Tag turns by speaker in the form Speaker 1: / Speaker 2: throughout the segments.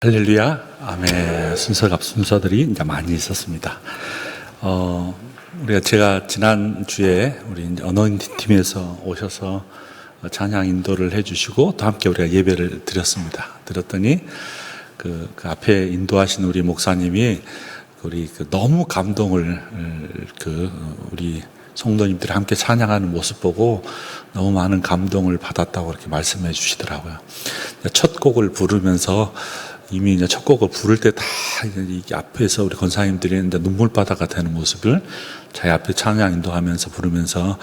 Speaker 1: 할렐루야, 아멘. 순서들이 이제 많이 있었습니다. 제가 지난주에 우리 어너인팅 팀에서 오셔서 찬양 인도를 해주시고 또 함께 우리가 예배를 드렸습니다. 드렸더니 그 앞에 인도하신 우리 목사님이 너무 감동을 우리 성도님들이 함께 찬양하는 모습 보고 너무 많은 감동을 받았다고 그렇게 말씀해 주시더라고요. 첫 곡을 부르면서 이미 이제 첫 곡을 부를 때 다 이게 앞에서 우리 권사님들이 이제 눈물바다가 되는 모습을 자기 앞에 찬양 인도하면서 부르면서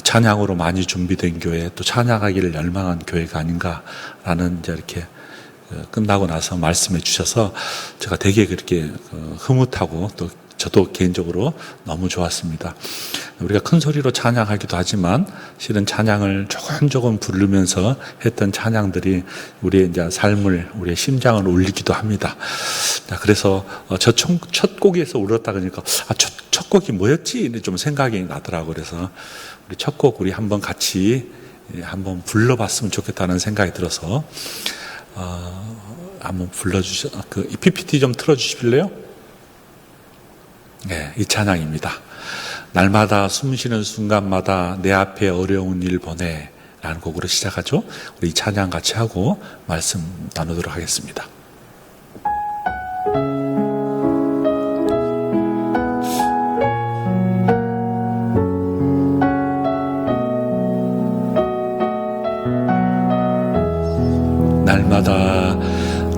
Speaker 1: 찬양으로 많이 준비된 교회, 또 찬양하기를 열망한 교회가 아닌가라는 이제 이렇게 끝나고 나서 말씀해 주셔서 제가 되게 그렇게 흐뭇하고 또 저도 개인적으로 너무 좋았습니다. 우리가 큰 소리로 찬양하기도 하지만 실은 찬양을 조금 부르면서 했던 찬양들이 우리의 이제 삶을, 우리의 심장을 울리기도 합니다. 그래서 첫 곡에서 울었다 그러니까 첫 곡이 뭐였지? 좀 생각이 나더라고요. 그래서 우리 첫 곡 우리 한번 같이 한번 불러봤으면 좋겠다는 생각이 들어서 한번 불러주셔. 이 PPT 좀 틀어주실래요? 네, 이 찬양입니다. 날마다 숨쉬는 순간마다 내 앞에 어려운 일 보내 라는 곡으로 시작하죠. 우리 이 찬양 같이 하고 말씀 나누도록 하겠습니다.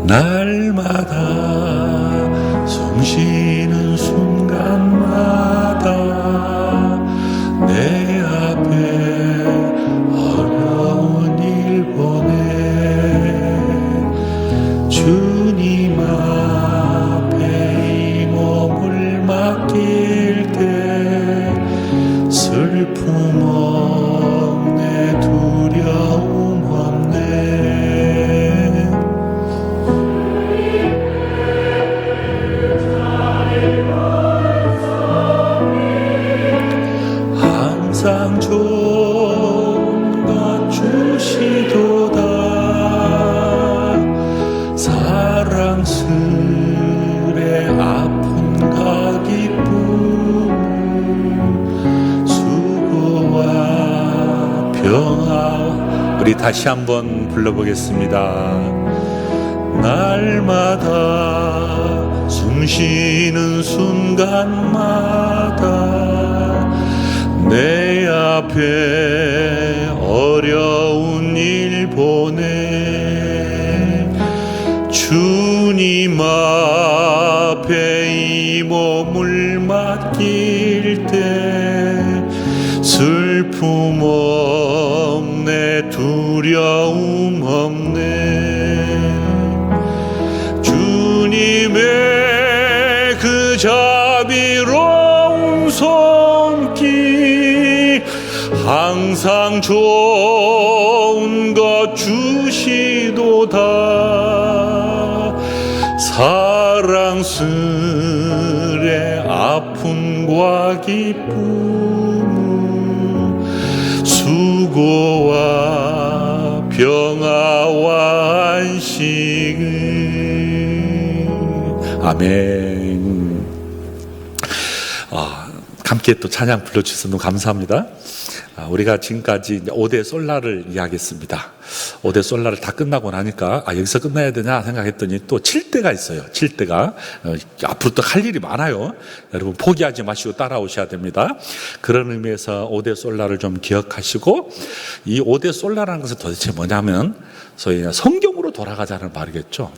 Speaker 1: 날마다 숨쉬는 순간마다 내 앞에 어려운 일 보내 주님 앞에 이 몸을 맡길 때 슬픔 없네 두려움 없네 항상 좋은 것 주시도다 사랑스레 아픔과 기쁨 수고와 평화 우리 다시 한번 불러보겠습니다. 날마다 숨쉬는 순간마다 내 앞에 어려운 일 보내 주님 앞에 이 몸을 맡길 때 슬픔 없네 두려움 없네 주님의 그 자비로운 손길 항상 좋은 것 주시도다 사랑스레 아픔과 기쁨 수고와 평화와 안식을 아멘. 함께 또 찬양 불러주셔서 너무 감사합니다. 우리가 지금까지 5대 솔라를 이야기했습니다. 5대 솔라를 다 끝나고 나니까 여기서 끝나야 되냐 생각했더니 또 7대가 있어요. 7대가 앞으로 또 할 일이 많아요. 여러분 포기하지 마시고 따라오셔야 됩니다. 그런 의미에서 5대 솔라를 좀 기억하시고 이 5대 솔라라는 것은 도대체 뭐냐면 소위 성경으로 돌아가자는 말이겠죠.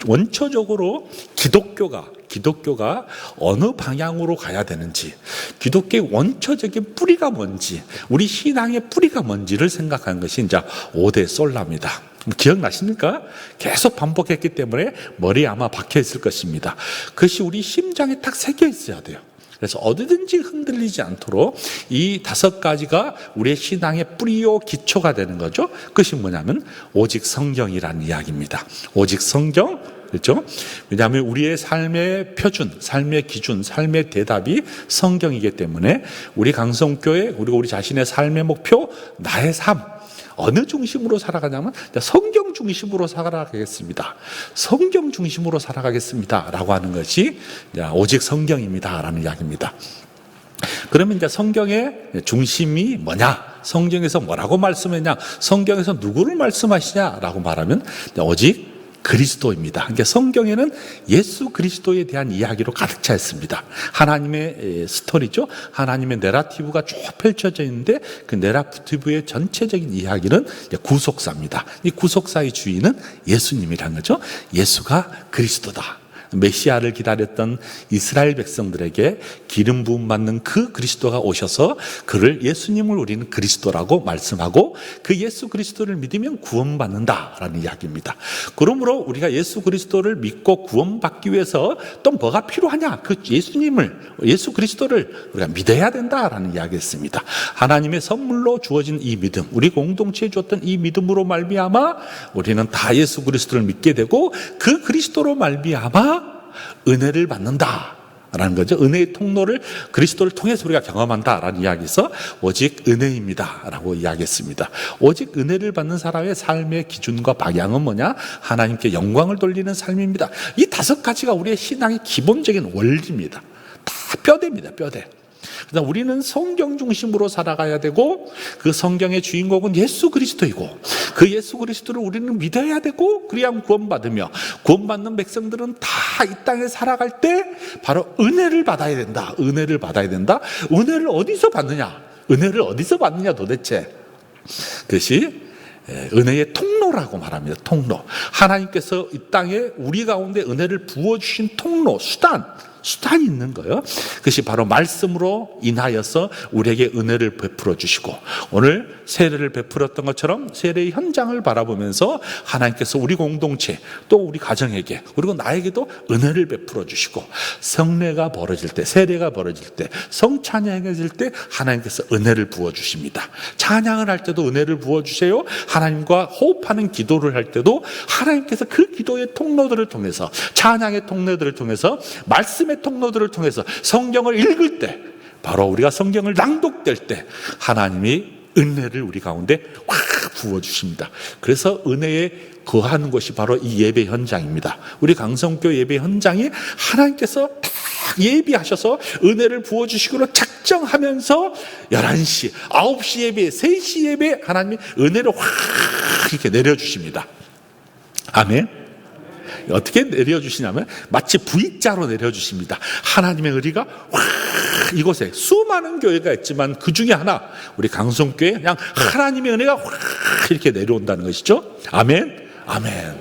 Speaker 1: 원초적으로 기독교가 어느 방향으로 가야 되는지, 기독교의 원초적인 뿌리가 뭔지, 우리 신앙의 뿌리가 뭔지를 생각하는 것이 이제 5대 솔라입니다. 기억나십니까? 계속 반복했기 때문에 머리에 아마 박혀 있을 것입니다. 그것이 우리 심장에 딱 새겨 있어야 돼요. 그래서 어디든지 흔들리지 않도록 이 5가지가 우리의 신앙의 뿌리요 기초가 되는 거죠. 그것이 뭐냐면 오직 성경이라는 이야기입니다. 오직 성경, 그렇죠? 왜냐하면 우리의 삶의 표준, 삶의 기준, 삶의 대답이 성경이기 때문에 우리 강성교회, 그리고 우리 자신의 삶의 목표, 나의 삶, 어느 중심으로 살아가냐면 성경 중심으로 살아가겠습니다. 성경 중심으로 살아가겠습니다. 라고 하는 것이 오직 성경입니다. 라는 이야기입니다. 그러면 이제 성경의 중심이 뭐냐? 성경에서 뭐라고 말씀했냐? 성경에서 누구를 말씀하시냐라고 말하면 오직 그리스도입니다. 그러니까 성경에는 예수 그리스도에 대한 이야기로 가득 차 있습니다. 하나님의 스토리죠. 하나님의 내러티브가 쭉 펼쳐져 있는데 그 내러티브의 전체적인 이야기는 구속사입니다. 이 구속사의 주인은 예수님이라는 거죠. 예수가 그리스도다. 메시아를 기다렸던 이스라엘 백성들에게 기름 부음 받는 그 그리스도가 오셔서 그를 예수님을 우리는 그리스도라고 말씀하고 그 예수 그리스도를 믿으면 구원받는다라는 이야기입니다. 그러므로 우리가 예수 그리스도를 믿고 구원받기 위해서 또 뭐가 필요하냐? 그 예수 그리스도를 우리가 믿어야 된다라는 이야기였습니다. 하나님의 선물로 주어진 이 믿음, 우리 공동체에 주었던 이 믿음으로 말미암아 우리는 다 예수 그리스도를 믿게 되고 그 그리스도로 말미암아 은혜를 받는다라는 거죠. 은혜의 통로를 그리스도를 통해서 우리가 경험한다라는 이야기에서 오직 은혜입니다라고 이야기했습니다. 오직 은혜를 받는 사람의 삶의 기준과 방향은 뭐냐? 하나님께 영광을 돌리는 삶입니다. 이 5가지가 우리의 신앙의 기본적인 원리입니다. 다 뼈대입니다. 뼈대. 그다음 우리는 성경 중심으로 살아가야 되고 그 성경의 주인공은 예수 그리스도이고 그 예수 그리스도를 우리는 믿어야 되고 그래야 구원받으며 구원받는 백성들은 다 이 땅에 살아갈 때 바로 은혜를 받아야 된다. 은혜를 받아야 된다. 은혜를 어디서 받느냐? 은혜를 어디서 받느냐 도대체? 그것이 은혜의 통로라고 말합니다. 통로. 하나님께서 이 땅에 우리 가운데 은혜를 부어주신 통로, 수단이 있는 거예요. 그것이 바로 말씀으로 인하여서 우리에게 은혜를 베풀어 주시고 오늘 세례를 베풀었던 것처럼 세례의 현장을 바라보면서 하나님께서 우리 공동체 또 우리 가정에게 그리고 나에게도 은혜를 베풀어 주시고 성례가 벌어질 때 세례가 벌어질 때 성찬양해질 때 하나님께서 은혜를 부어 주십니다. 찬양을 할 때도 은혜를 부어 주세요. 하나님과 호흡하는 기도를 할 때도 하나님께서 그 기도의 통로들을 통해서 찬양의 통로들을 통해서 말씀의 통로들을 통해서 성경을 읽을 때 바로 우리가 성경을 낭독될 때 하나님이 은혜를 우리 가운데 확 부어주십니다. 그래서 은혜에 거하는 것이 바로 이 예배 현장입니다. 우리 강성교 예배 현장이 하나님께서 다 예비하셔서 은혜를 부어주시기로 작정하면서 11시, 9시 예배, 3시 예배 하나님이 은혜를 확 이렇게 내려주십니다. 아멘. 어떻게 내려주시냐면 마치 V자로 내려주십니다. 하나님의 은혜가 확 이곳에 수많은 교회가 있지만 그 중에 하나 우리 강성교회 그냥 하나님의 은혜가 확 이렇게 내려온다는 것이죠. 아멘. 아멘.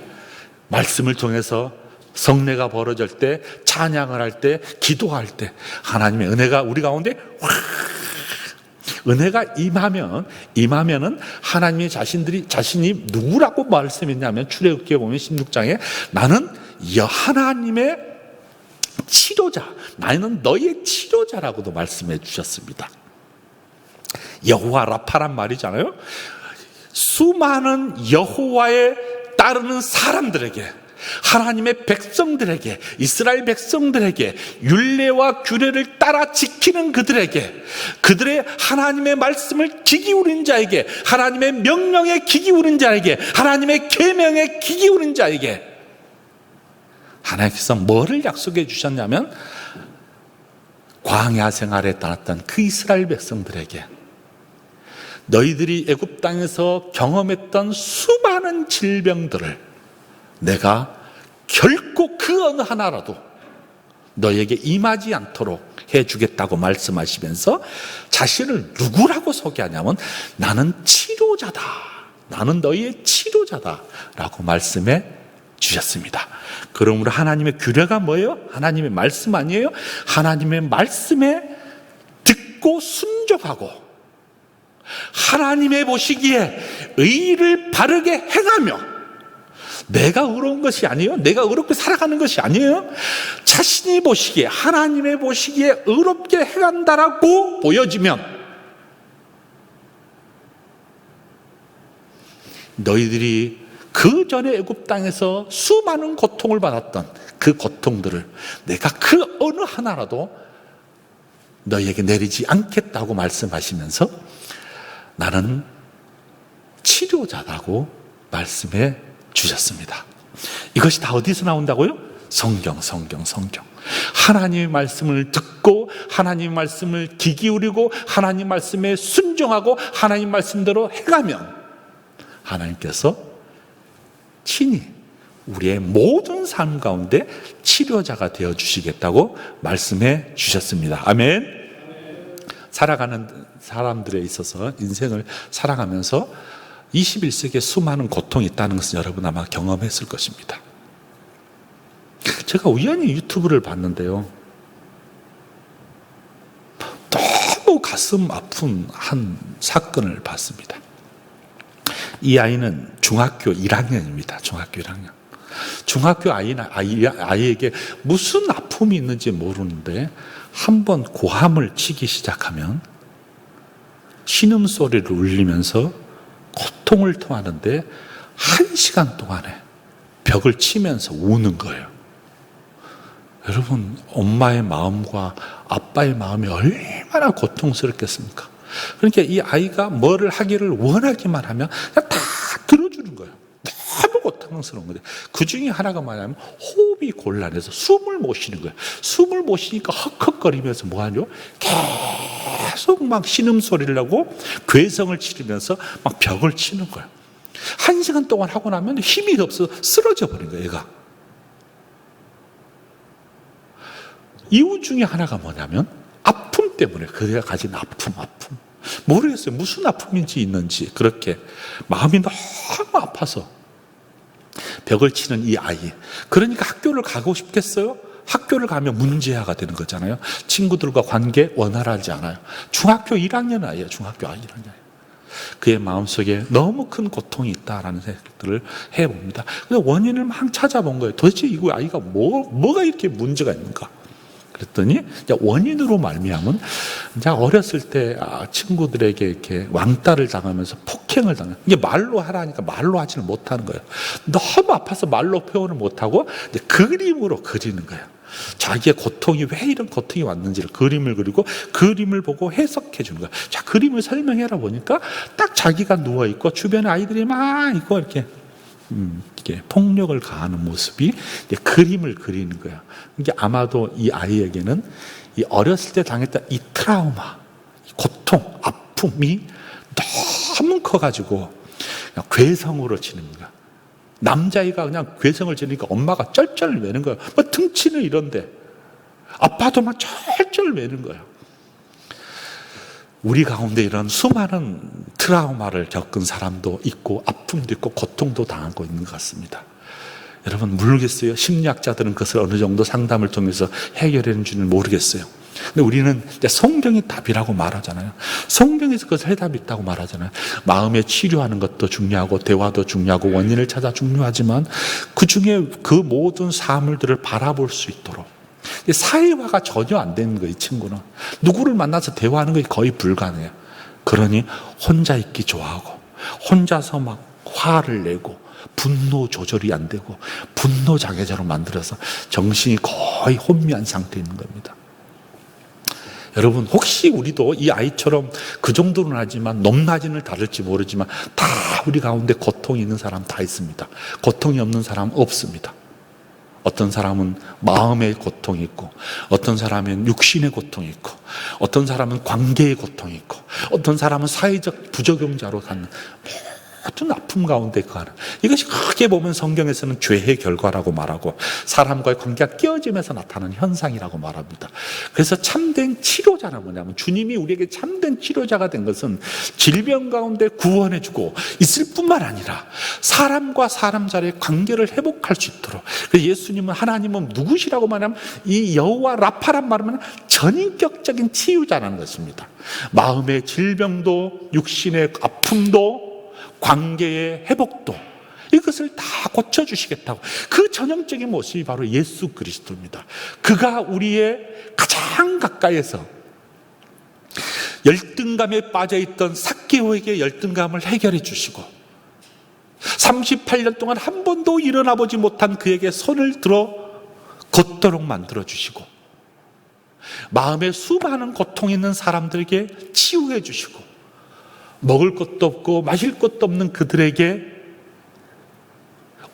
Speaker 1: 말씀을 통해서 성례가 벌어질 때 찬양을 할 때 기도할 때 하나님의 은혜가 우리 가운데 확 은혜가 임하면은 하나님의 자신이 누구라고 말씀했냐면 출애굽기에 보면 16장에 나는 하나님의 치료자, 나는 너의 치료자라고도 말씀해 주셨습니다. 여호와 라파란 말이잖아요. 수많은 여호와에 따르는 사람들에게 하나님의 백성들에게 이스라엘 백성들에게 율례와 규례를 따라 지키는 그들에게 그들의 하나님의 말씀을 귀 기울인 자에게 하나님의 명령에 귀 기울인 자에게 하나님의 계명에 귀 기울인 자에게 하나님께서 뭐를 약속해 주셨냐면 광야 생활에 떠났던 그 이스라엘 백성들에게 너희들이 애굽 땅에서 경험했던 수많은 질병들을 내가 결코 그 어느 하나라도 너에게 임하지 않도록 해주겠다고 말씀하시면서 자신을 누구라고 소개하냐면 나는 치료자다. 나는 너희의 치료자다. 라고 말씀해 주셨습니다. 그러므로 하나님의 규례가 뭐예요? 하나님의 말씀 아니에요? 하나님의 말씀에 듣고 순종하고 하나님의 보시기에 의를 바르게 행하며 내가 의로운 것이 아니에요. 내가 의롭게 살아가는 것이 아니에요. 자신이 보시기에 하나님의 보시기에 의롭게 행한다라고 보여지면 너희들이 그 전에 애굽 땅에서 수많은 고통을 받았던 그 고통들을 내가 그 어느 하나라도 너희에게 내리지 않겠다고 말씀하시면서 나는 치료자라고 말씀해 주셨습니다. 이것이 다 어디서 나온다고요? 성경. 하나님의 말씀을 듣고 하나님의 말씀을 귀 기울이고 하나님 말씀에 순종하고 하나님 말씀대로 해가면 하나님께서 친히 우리의 모든 삶 가운데 치료자가 되어 주시겠다고 말씀해 주셨습니다. 아멘. 살아가는 사람들에 있어서 인생을 살아가면서 21세기에 수많은 고통이 있다는 것은 여러분 아마 경험했을 것입니다. 제가 우연히 유튜브를 봤는데요, 너무 가슴 아픈 한 사건을 봤습니다. 이 아이는 중학교 1학년입니다. 중학교 1학년. 중학교 아이에게 무슨 아픔이 있는지 모르는데 한번 고함을 치기 시작하면 신음소리를 울리면서 고통을 토하는데 1시간 동안에 벽을 치면서 우는 거예요. 여러분, 엄마의 마음과 아빠의 마음이 얼마나 고통스럽겠습니까? 그러니까 이 아이가 뭐를 하기를 원하기만 하면 그냥 다 들어주는 거예요. 너무 고통스러운 거예요. 그 중에 하나가 뭐냐면 호흡이 곤란해서 숨을 못 쉬는 거예요. 숨을 못 쉬니까 헉헉거리면서 뭐하죠? 계속 막 신음소리를 하고 괴성을 치르면서 막 벽을 치는 거예요. 1시간 동안 하고 나면 힘이 없어서 쓰러져 버린 거예요, 얘가. 이유 중에 하나가 뭐냐면 아픔 때문에, 그가 가진 아픔. 모르겠어요. 무슨 아픔인지 있는지 그렇게 마음이 너무 아파서 벽을 치는 이 아이. 그러니까 학교를 가고 싶겠어요? 학교를 가면 문제아가 되는 거잖아요. 친구들과 관계 원활하지 않아요. 중학교 1학년 아이예요. 중학교 1학년. 그의 마음속에 너무 큰 고통이 있다라는 생각들을 해봅니다. 그래서 원인을 막 찾아본 거예요. 도대체 이 아이가 뭐가 이렇게 문제가 있는가? 그랬더니 원인으로 말미암은 이제 어렸을 때 친구들에게 이렇게 왕따를 당하면서 폭행을 당해요. 이게 말로 하라니까 말로 하지는 못하는 거예요. 너무 아파서 말로 표현을 못하고 이제 그림으로 그리는 거예요. 자기의 고통이 왜 이런 고통이 왔는지를 그림을 그리고 그림을 보고 해석해 주는 거예요. 자, 그림을 설명해라 보니까 딱 자기가 누워 있고 주변에 아이들이 막 있고 이렇게 폭력을 가하는 모습이 그림을 그리는 거예요. 이게 아마도 이 아이에게는 이 어렸을 때 당했던 이 트라우마, 고통, 아픔이 너무 커가지고 그냥 괴성으로 치는 거야. 남자아이가 그냥 괴성을 지르니까 엄마가 쩔쩔 매는 거예요. 뭐 등치는 이런데 아빠도 막 쩔쩔 매는 거예요. 우리 가운데 이런 수많은 트라우마를 겪은 사람도 있고 아픔도 있고 고통도 당하고 있는 것 같습니다. 여러분 모르겠어요. 심리학자들은 그것을 어느 정도 상담을 통해서 해결해 주는지는 모르겠어요. 근데 우리는 이제 성경이 답이라고 말하잖아요. 성경에서 그것을 해답이 있다고 말하잖아요. 마음에 치료하는 것도 중요하고 대화도 중요하고 원인을 찾아 중요하지만 그 중에 그 모든 사물들을 바라볼 수 있도록 사회화가 전혀 안 되는 거예요. 이 친구는 누구를 만나서 대화하는 것이 거의 불가능해요. 그러니 혼자 있기 좋아하고 혼자서 막 화를 내고 분노 조절이 안 되고 분노 장애자로 만들어서 정신이 거의 혼미한 상태에 있는 겁니다. 여러분 혹시 우리도 이 아이처럼 그 정도는 하지만 높낮이는 다를지 모르지만 다 우리 가운데 고통이 있는 사람 다 있습니다. 고통이 없는 사람 없습니다. 어떤 사람은 마음의 고통이 있고 어떤 사람은 육신의 고통이 있고 어떤 사람은 관계의 고통이 있고 어떤 사람은 사회적 부적용자로 갖는 모든 아픔 가운데 거하는 이것이 크게 보면 성경에서는 죄의 결과라고 말하고 사람과의 관계가 깨어지면서 나타나는 현상이라고 말합니다. 그래서 참된 치료자는 뭐냐면 주님이 우리에게 참된 치료자가 된 것은 질병 가운데 구원해주고 있을 뿐만 아니라 사람과 사람 사이의 관계를 회복할 수 있도록. 그래서 예수님은 하나님은 누구시라고 말하면 이 여호와 라파란 말은 전인격적인 치유자라는 것입니다. 마음의 질병도 육신의 아픔도 관계의 회복도 이것을 다 고쳐주시겠다고. 그 전형적인 모습이 바로 예수 그리스도입니다. 그가 우리의 가장 가까이에서 열등감에 빠져있던 삭개오에게 열등감을 해결해 주시고 38년 동안 한 번도 일어나 보지 못한 그에게 손을 들어 걷도록 만들어 주시고 마음에 수많은 고통이 있는 사람들에게 치유해 주시고 먹을 것도 없고 마실 것도 없는 그들에게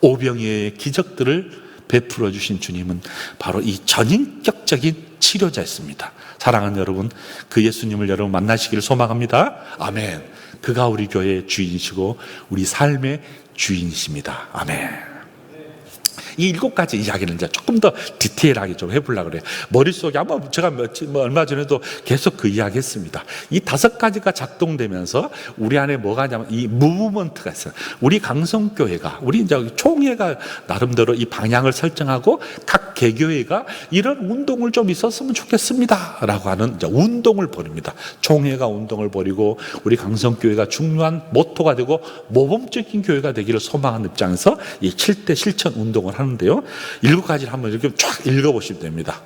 Speaker 1: 오병이어의 기적들을 베풀어 주신 주님은 바로 이 전인격적인 치료자였습니다. 사랑하는 여러분, 그 예수님을 여러분 만나시기를 소망합니다. 아멘. 그가 우리 교회의 주인이시고 우리 삶의 주인이십니다. 아멘. 이 7가지 이야기를 이제 조금 더 디테일하게 좀 해보려고 그래요. 머릿속에 아마 제가 얼마 전에도 계속 그 이야기 했습니다. 이 5가지가 작동되면서 우리 안에 뭐가 있냐면 이 무브먼트가 있어요. 우리 강성교회가, 우리 이제 총회가 나름대로 이 방향을 설정하고 각 개교회가 이런 운동을 좀 있었으면 좋겠습니다. 라고 하는 이제 운동을 벌입니다. 총회가 운동을 벌이고 우리 강성교회가 중요한 모토가 되고 모범적인 교회가 되기를 소망하는 입장에서 이 7대 실천 운동을 하는 데요. 7가지를 한번 이렇게 쫙 읽어보시면 됩니다.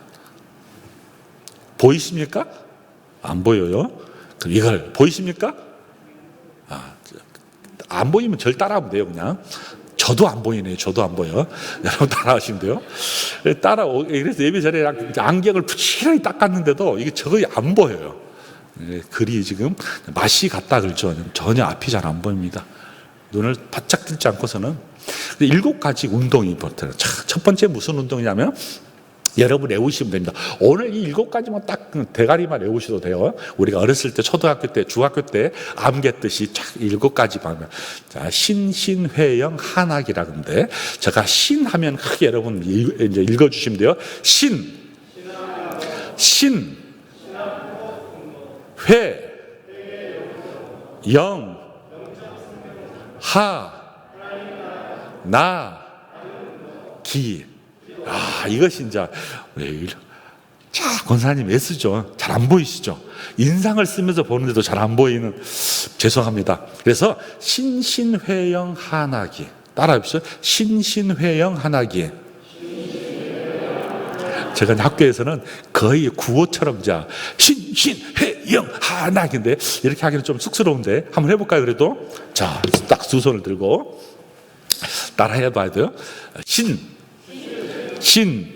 Speaker 1: 보이십니까? 안 보여요? 그럼 이걸 보이십니까? 안 보이면 절 따라하면 돼요. 그냥 저도 안 보이네요. 저도 안 보여. 여러분 따라하시면 돼요. 그래서 예배 전에 안경을 부지런히 닦았는데도 이게 저거이 안 보여요. 글이 지금 맛이 갔다 그러죠. 전혀 앞이 잘 안 보입니다. 눈을 바짝 뜰지 않고서는. 7가지 운동이 벌어져요. 첫 번째 무슨 운동이냐면 여러분 외우시면 됩니다. 오늘 이 7가지만 딱 대가리만 외우셔도 돼요. 우리가 어렸을 때 초등학교 때 중학교 때 암기했듯이 쫙 7가지 방면. 자, 신신회영 한학이라 그러는데 제가 신 하면 크게 여러분 이제 읽어주시면 돼요. 신 회 영 하 나 기. 이것이 이제 자, 권사님 애쓰죠. 잘 안 보이시죠? 인상을 쓰면서 보는데도 잘 안 보이는, 죄송합니다. 그래서 신신회영 한하기 따라해 보시죠. 신신회영 한하기. 제가 학교에서는 거의 구호처럼 신신회영 한하기인데 이렇게 하기는 좀 쑥스러운데 한번 해볼까요? 그래도 자, 딱 두 손을 들고 따라해 봐야 돼요. 신회영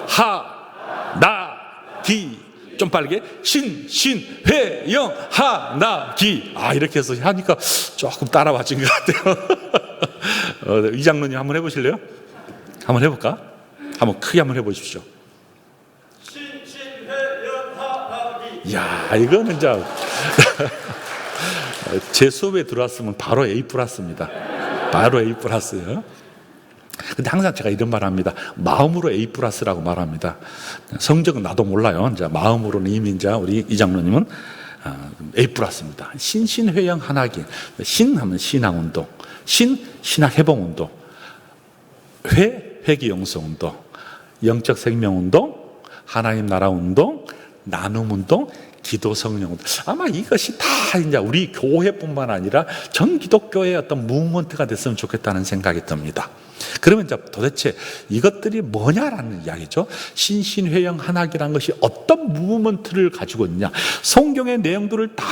Speaker 1: 한하기. 좀 빠르게 신회영 한하기. 이렇게 해서 하니까 조금 따라와 준 것 같아요. 이 장로님 한번 해보실래요? 한번 해볼까? 한번 크게 한번 해보십시오. 이야, 이거는 이제 제 수업에 들어왔으면 바로 A+입니다. 바로 A+요. 근데 항상 제가 이런 말 합니다. 마음으로 A+라고 말합니다. 성적은 나도 몰라요. 이제 마음으로는 이미 이제 우리 이장로님은 A+입니다. 신신회영 한하기. 신하면 신앙운동, 신학해봉운동, 회기용서운동, 영적 생명운동, 하나님 나라운동, 나눔운동, 기도 성령운동. 아마 이것이 다 이제 우리 교회뿐만 아니라 전 기독교의 어떤 무브먼트가 됐으면 좋겠다는 생각이 듭니다. 그러면 이제 도대체 이것들이 뭐냐라는 이야기죠. 신신회영 한학이라는 것이 어떤 무브먼트를 가지고 있느냐. 성경의 내용들을 다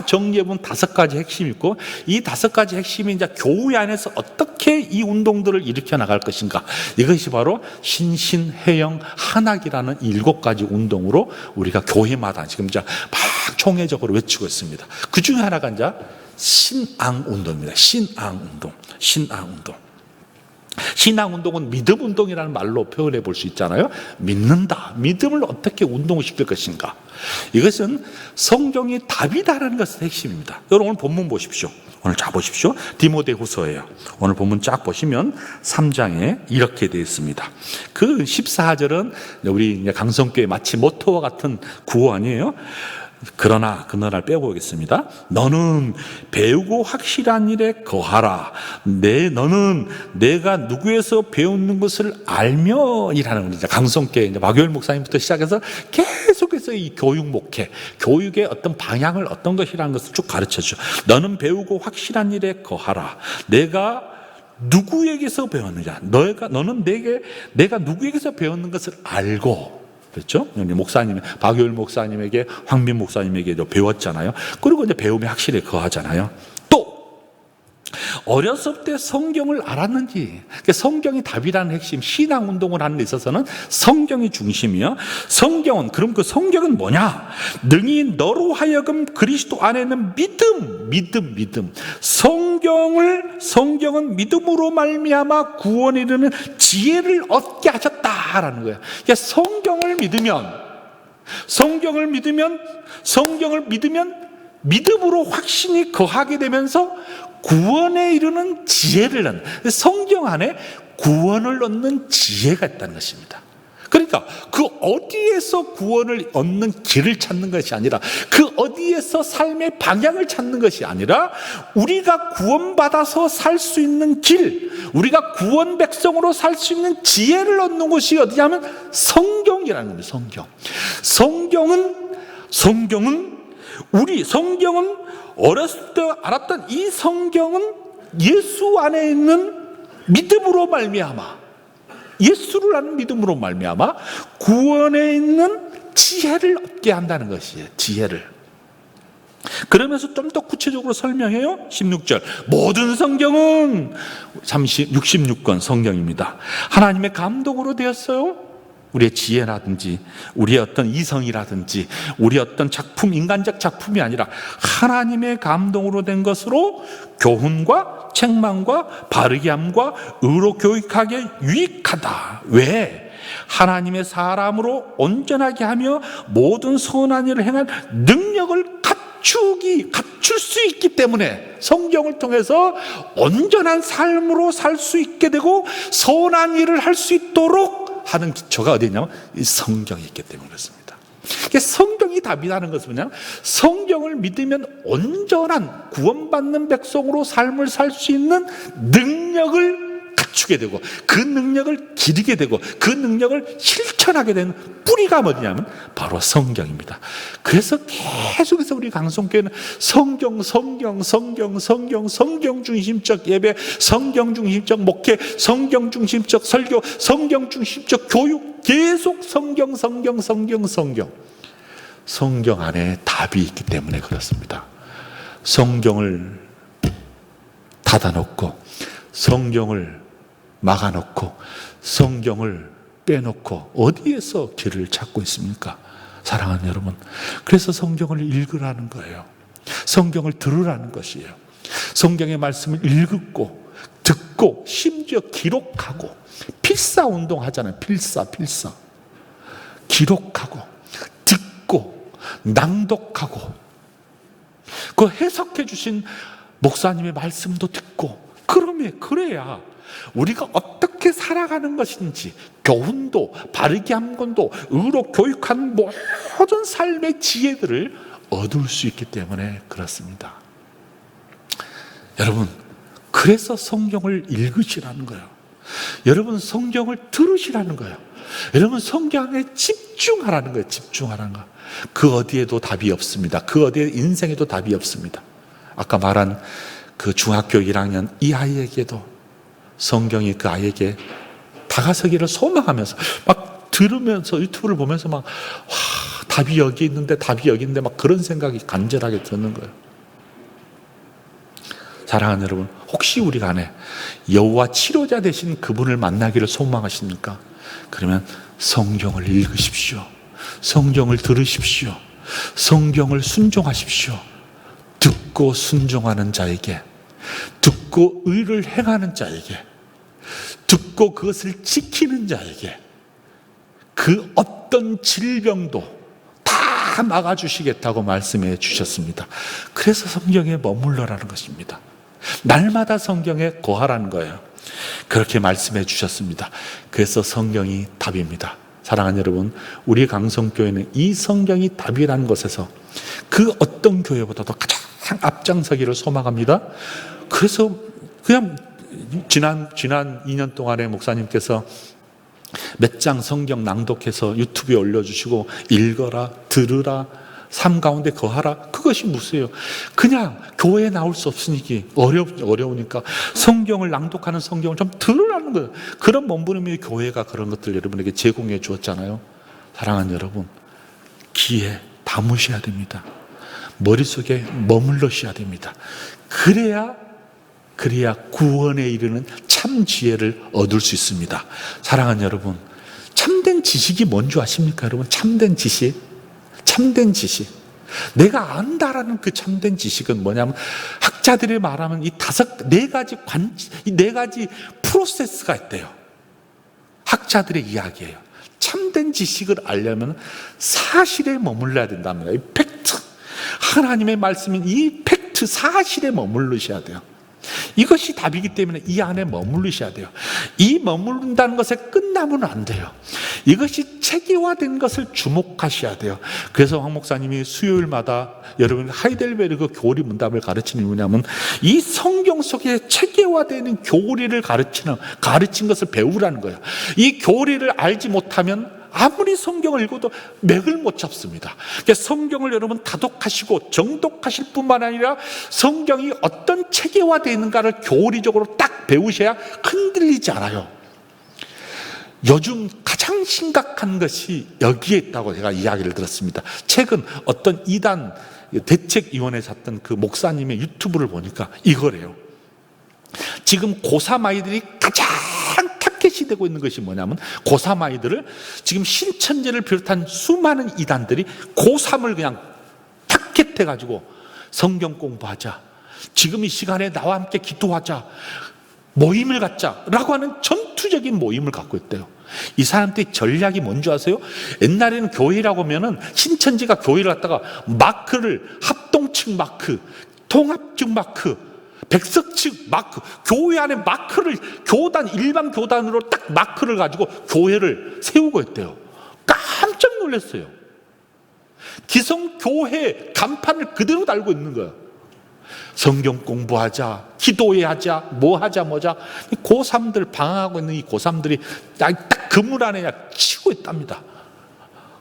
Speaker 1: 정리해본 5가지 핵심이 있고, 이 5가지 핵심이 이제 교회 안에서 어떻게 이 운동들을 일으켜 나갈 것인가. 이것이 바로 신신회영 한학이라는 7가지 운동으로 우리가 교회마다 지금 이제 막 총회적으로 외치고 있습니다. 그 중에 하나가 이제 신앙운동입니다. 신앙운동. 신앙운동은 믿음운동이라는 말로 표현해 볼 수 있잖아요. 믿는다. 믿음을 어떻게 운동시킬 것인가. 이것은 성경이 답이다라는 것이 핵심입니다. 여러분 오늘 본문 보십시오. 오늘 잘 보십시오. 디모데후서예요. 오늘 본문 쫙 보시면 3장에 이렇게 되어 있습니다. 그 14절은 우리 강성교회 마치 모토와 같은 구호 아니에요? 그러나 그날을 빼고 오겠습니다. 너는 배우고 확실한 일에 거하라. 너는 내가 누구에서 배우는 것을 알며 이라는 겁니다. 강성교회 이제 박효일 목사님부터 시작해서 계속해서 이 교육 목회, 교육의 어떤 방향을 어떤 것이라는 것을 쭉 가르쳐줘. 너는 배우고 확실한 일에 거하라. 내가 누구에게서 배웠느냐? 너는 내가 누구에게서 배웠는 것을 알고. 그렇죠? 목사님, 박효일 목사님에게, 황빈 목사님에게 배웠잖아요. 그리고 이제 배움에 확실히 거하잖아요. 또 어렸을 때 성경을 알았는지, 성경이 답이라는 핵심, 신앙운동을 하는 데 있어서는 성경이 중심이요. 성경은, 그럼 그 성경은 뭐냐? 능히 너로 하여금 그리스도 안에 있는 믿음. 성경은 믿음으로 말미암아 구원에 이르는 지혜를 얻게 하셨다라는 거예요. 그러니까 성경을 믿으면 믿음으로 확신이 거하게 되면서 구원에 이르는 지혜를 얻는, 성경 안에 구원을 얻는 지혜가 있다는 것입니다. 그러니까 그 어디에서 구원을 얻는 길을 찾는 것이 아니라, 그 어디에서 삶의 방향을 찾는 것이 아니라, 우리가 구원받아서 살 수 있는 길, 우리가 구원 백성으로 살 수 있는 지혜를 얻는 곳이 어디냐면 성경이라는 겁니다. 성경은 어렸을 때 알았던 이 성경은 예수 안에 있는 믿음으로 말미암아, 예수를 아는 믿음으로 말미암아 구원에 있는 지혜를 얻게 한다는 것이에요. 지혜를. 그러면서 좀 더 구체적으로 설명해요. 16절, 모든 성경은 66권 성경입니다. 하나님의 감동으로 되었어요. 우리의 지혜라든지 우리의 어떤 이성이라든지 우리의 어떤 작품, 인간적 작품이 아니라 하나님의 감동으로 된 것으로 교훈과 책망과 바르게 함과 의로 교육하기에 유익하다. 왜? 하나님의 사람으로 온전하게 하며 모든 선한 일을 행할 능력을 갖출 수 있기 때문에, 성경을 통해서 온전한 삶으로 살 수 있게 되고 선한 일을 할 수 있도록 하는 기초가 어디냐면 이 성경이 있기 때문에 그렇습니다. 성경이 답이라는 것은 뭐냐? 성경을 믿으면 온전한 구원받는 백성으로 삶을 살 수 있는 능력을 갖추게 되고, 그 능력을 기르게 되고, 그 능력을 실천하게 되는 뿌리가 어디냐면 바로 성경입니다. 그래서 계속해서 우리 강성교회는 성경 중심적 예배, 성경 중심적 목회, 성경 중심적 설교, 성경 중심적 교육, 계속 성경 안에 답이 있기 때문에 그렇습니다. 성경을 닫아놓고, 성경을 막아놓고, 성경을 빼놓고 어디에서 길을 찾고 있습니까? 사랑하는 여러분, 그래서 성경을 읽으라는 거예요. 성경을 들으라는 것이에요. 성경의 말씀을 읽고 듣고 심지어 기록하고, 필사운동 하잖아요. 필사 기록하고 듣고 낭독하고, 그 해석해 주신 목사님의 말씀도 듣고, 그래야 우리가 어떻게 살아가는 것인지, 교훈도 바르게 함권도 의로 교육하는 모든 삶의 지혜들을 얻을 수 있기 때문에 그렇습니다. 여러분, 그래서 성경을 읽으시라는 거예요. 여러분, 성경을 들으시라는 거예요. 여러분, 성경에 집중하라는 거예요. 집중하라는 거. 그 어디에도 답이 없습니다. 그 어디에 인생에도 답이 없습니다. 아까 말한 그 중학교 1학년 이 아이에게도 성경이 그 아이에게 다가서기를 소망하면서, 막 들으면서, 유튜브를 보면서 막, 답이 여기 있는데 막 그런 생각이 간절하게 드는 거예요. 사랑하는 여러분, 혹시 우리 안에 여호와 치료자 되신 그분을 만나기를 소망하십니까? 그러면 성경을 읽으십시오. 성경을 들으십시오. 성경을 순종하십시오. 듣고 순종하는 자에게, 듣고 의를 행하는 자에게, 듣고 그것을 지키는 자에게 그 어떤 질병도 다 막아주시겠다고 말씀해 주셨습니다. 그래서 성경에 머물러라는 것입니다. 날마다 성경에 거하라는 거예요. 그렇게 말씀해 주셨습니다. 그래서 성경이 답입니다. 사랑하는 여러분, 우리 강성교회는 이 성경이 답이라는 것에서 그 어떤 교회보다도 가장 앞장서기를 소망합니다. 그래서 그냥 지난 2년 동안에 목사님께서 몇 장 성경 낭독해서 유튜브에 올려주시고, 읽어라, 들으라, 삶 가운데 거하라. 그것이 무엇이에요? 그냥 교회에 나올 수 없으니까, 어려우니까 성경을 낭독하는 성경을 좀 들으라는 거예요. 그런 몸부림이 교회가 그런 것들 여러분에게 제공해 주었잖아요. 사랑하는 여러분, 귀에 담으셔야 됩니다. 머릿속에 머물러셔야 됩니다. 그래야 그래야 구원에 이르는 참 지혜를 얻을 수 있습니다. 사랑하는 여러분, 참된 지식이 뭔지 아십니까? 여러분, 참된 지식, 내가 안다라는 그 참된 지식은 뭐냐면, 학자들이 말하면 네 가지 프로세스가 있대요. 학자들의 이야기예요. 참된 지식을 알려면 사실에 머물러야 된답니다. 이 팩트, 하나님의 말씀인 이 팩트, 사실에 머무르셔야 돼요. 이것이 답이기 때문에 이 안에 머무르셔야 돼요. 이 머무른다는 것에 끝나면 안 돼요. 이것이 체계화된 것을 주목하셔야 돼요. 그래서 황 목사님이 수요일마다 여러분 하이델베르그 교리 문답을 가르치는 뭐냐면, 이 성경 속에 체계화되는 교리를 가르친 것을 배우라는 거예요. 이 교리를 알지 못하면 아무리 성경을 읽어도 맥을 못 잡습니다. 그러니까 성경을 여러분 다독하시고 정독하실 뿐만 아니라 성경이 어떤 체계화되어 있는가를 교리적으로 딱 배우셔야 흔들리지 않아요. 요즘 가장 심각한 것이 여기에 있다고 제가 이야기를 들었습니다. 최근 어떤 이단 대책위원회에서 했던 그 목사님의 유튜브를 보니까 이거래요. 지금 고3 아이들이 가장 타겟이 되고 있는 것이 뭐냐면, 고3 아이들을 지금 신천지를 비롯한 수많은 이단들이 고3을 그냥 타겟해가지고 성경 공부하자, 지금 이 시간에 나와 함께 기도하자, 모임을 갖자라고 하는 전투적인 모임을 갖고 있대요. 이 사람들의 전략이 뭔지 아세요? 옛날에는 교회라고 하면은 신천지가 교회를 갖다가 마크를, 합동측 마크, 통합측 마크, 백석측 마크, 교회 안에 마크를, 일반 교단으로 딱 마크를 가지고 교회를 세우고 있대요. 깜짝 놀랐어요. 기성교회 간판을 그대로 달고 있는 거예요. 성경 공부하자, 기도해야 하자, 뭐하자. 고3들, 방황하고 있는 이 고3들이 딱 그물 안에 치고 있답니다.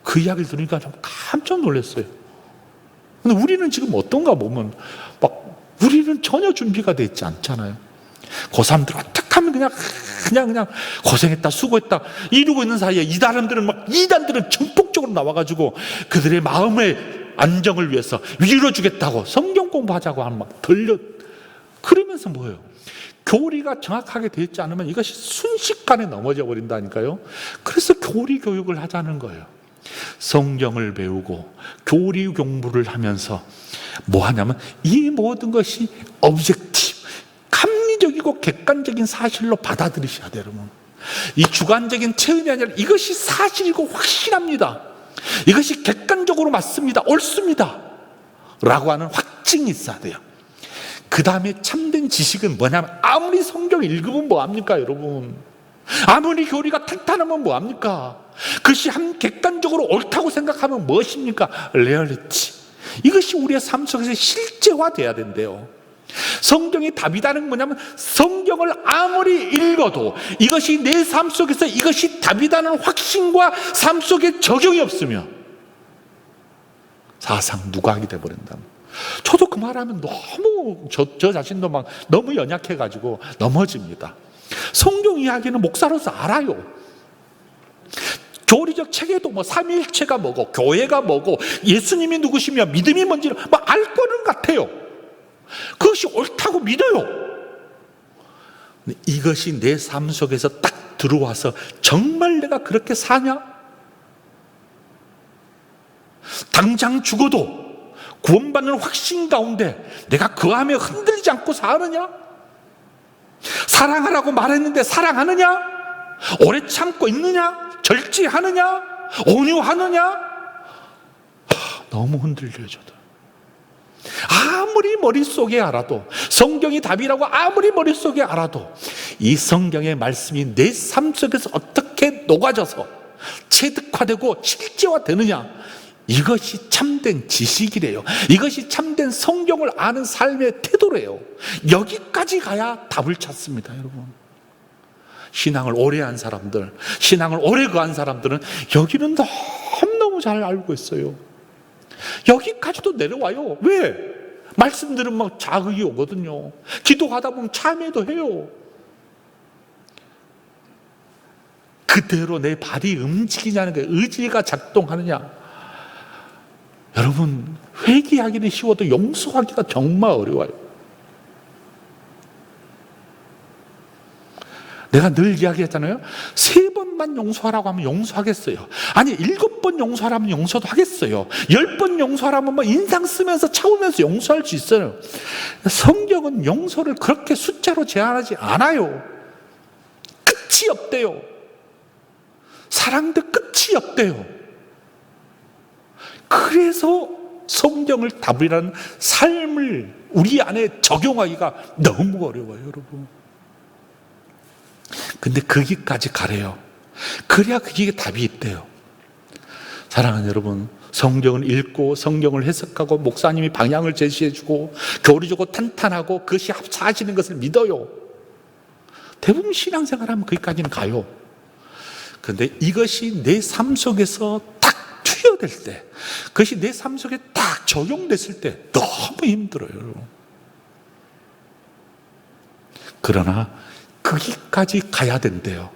Speaker 1: 그 이야기를 들으니까 좀 깜짝 놀랐어요. 근데 우리는 지금 어떤가 보면 우리는 전혀 준비가 되어 있지 않잖아요. 고3들 어떻게 하면 그냥 고생했다, 수고했다 이러고 있는 사이에 이단들은 전폭적으로 나와가지고 그들의 마음의 안정을 위해서 위로주겠다고 성경 공부하자고 하는 그러면서 뭐예요? 교리가 정확하게 되어 있지 않으면 이것이 순식간에 넘어져 버린다니까요. 그래서 교리 교육을 하자는 거예요. 성경을 배우고 교리 공부를 하면서 뭐 하냐면, 이 모든 것이 오브젝티브, 합리적이고 객관적인 사실로 받아들이셔야 돼요. 여러분, 이 주관적인 체험이 아니라 이것이 사실이고 확실합니다, 이것이 객관적으로 맞습니다, 옳습니다 라고 하는 확증이 있어야 돼요. 그 다음에 참된 지식은 뭐냐면, 아무리 성경 읽으면 뭐합니까 여러분? 아무리 교리가 탄탄하면 뭐합니까? 그것이 객관적으로 옳다고 생각하면 무엇입니까? 리얼리티. 이것이 우리의 삶 속에서 실제화돼야 된대요. 성경이 답이라는 건 뭐냐면, 성경을 아무리 읽어도 이것이 내 삶 속에서 이것이 답이라는 확신과 삶 속에 적용이 없으면 사상 누각이 돼버린다. 저도 그 말하면 너무 저 자신도 막 너무 연약해가지고 넘어집니다. 성경 이야기는 목사로서 알아요. 교리적 체계도 삼위일체가 뭐고 교회가 뭐고 예수님이 누구시며 믿음이 뭔지를 알 거는 같아요. 그것이 옳다고 믿어요. 이것이 내 삶 속에서 딱 들어와서 정말 내가 그렇게 사냐? 당장 죽어도 구원받는 확신 가운데 내가 그 안에 흔들리지 않고 사느냐? 사랑하라고 말했는데 사랑하느냐? 오래 참고 있느냐? 절제하느냐? 온유하느냐? 너무 흔들려요. 저도 아무리 머릿속에 알아도, 성경이 답이라고 아무리 머릿속에 알아도 이 성경의 말씀이 내 삶 속에서 어떻게 녹아져서 체득화되고 실제화되느냐, 이것이 참된 지식이래요. 이것이 참된 성경을 아는 삶의 태도래요. 여기까지 가야 답을 찾습니다. 여러분, 신앙을 오래 한 사람들, 신앙을 오래 거한 사람들은 여기는 너무너무 잘 알고 있어요. 여기까지도 내려와요. 왜? 말씀 들으면 자극이 오거든요. 기도하다 보면 참회도 해요. 그대로 내 발이 움직이냐는 게, 의지가 작동하느냐. 여러분, 회개하기는 쉬워도 용서하기가 정말 어려워요. 내가 늘 이야기했잖아요. 3번만 용서하라고 하면 용서하겠어요. 아니 7번 용서하라면 용서도 하겠어요. 10번 용서하라면 뭐 인상 쓰면서 참으면서 용서할 수 있어요. 성경은 용서를 그렇게 숫자로 제한하지 않아요. 끝이 없대요. 사랑도 끝이 없대요. 그래서 성경을 답이라는 삶을 우리 안에 적용하기가 너무 어려워요, 여러분. 근데 거기까지 가래요. 그래야 그게 답이 있대요. 사랑하는 여러분, 성경을 읽고 성경을 해석하고 목사님이 방향을 제시해주고 교리적으로 탄탄하고 그것이 합사하시는 것을 믿어요. 대부분 신앙생활하면 거기까지는 가요. 그런데 이것이 내 삶 속에서 딱 투여될 때, 그것이 내 삶 속에 딱 적용됐을 때 너무 힘들어요, 여러분. 그러나 거기까지 가야 된대요.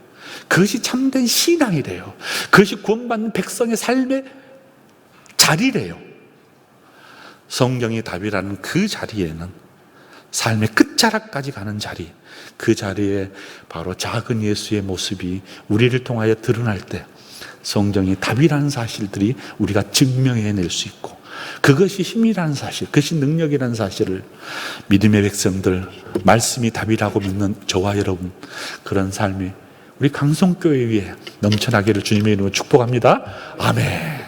Speaker 1: 그것이 참된 신앙이래요. 그것이 구원받는 백성의 삶의 자리래요. 성경이 답이라는 그 자리에는 삶의 끝자락까지 가는 자리, 그 자리에 바로 작은 예수의 모습이 우리를 통하여 드러날 때 성경이 답이라는 사실들이 우리가 증명해낼 수 있고, 그것이 힘이라는 사실, 그것이 능력이라는 사실을 믿음의 백성들, 말씀이 답이라고 믿는 저와 여러분, 그런 삶이 우리 강성교회 위에 넘쳐나기를 주님의 이름으로 축복합니다. 아멘.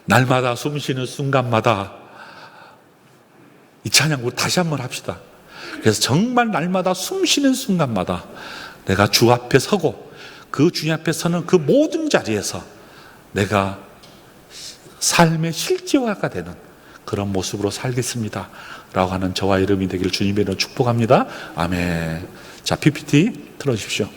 Speaker 1: 날마다 숨쉬는 순간마다 이 찬양 우리 다시 한번 합시다. 그래서 정말 날마다 숨쉬는 순간마다 내가 주 앞에 서고 그 주님 앞에 서는 그 모든 자리에서 내가 삶의 실제화가 되는 그런 모습으로 살겠습니다 라고 하는 저와 여러분이 되기를 주님의 이름으로 축복합니다. 아멘. 자, PPT 틀어주십시오.